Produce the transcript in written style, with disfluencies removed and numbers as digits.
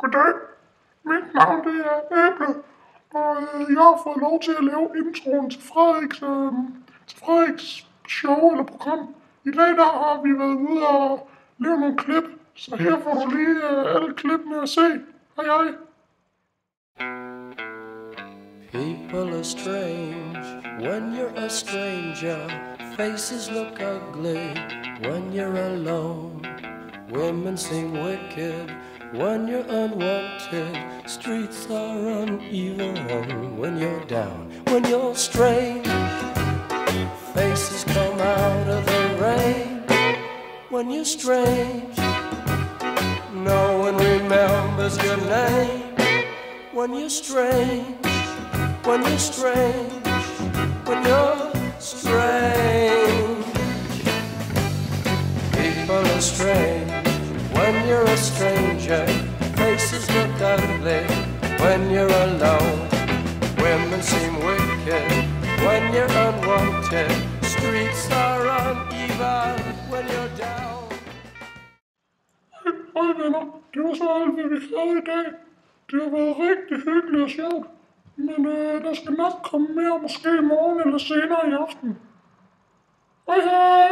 Goddag, mit navn det er Æble, og jeg har fået lov til at lave introen til Frederiks show eller program. I dag der har vi været ude og lave nogle klip, så her får du lige alle klippene at se. Hej hej. People are strange when you're a stranger. Faces look ugly when you're alone. Women seem wicked when you're unwanted. Streets are uneven when you're down. When you're strange, faces come out of the rain. When you're strange, no one remembers your name. When you're strange, when you're strange, when you're strange. People are strange when you're a stranger. Faces look ugly when you're alone. Women seem wicked when you're unwanted. Streets are uneven when you're down. Hej venner, det var så alt, hvad vi havde i dag. Det har været rigtig hyggeligt og sjovt. Men der skal nok komme mere, måske i morgen eller senere i aften. Hej hej!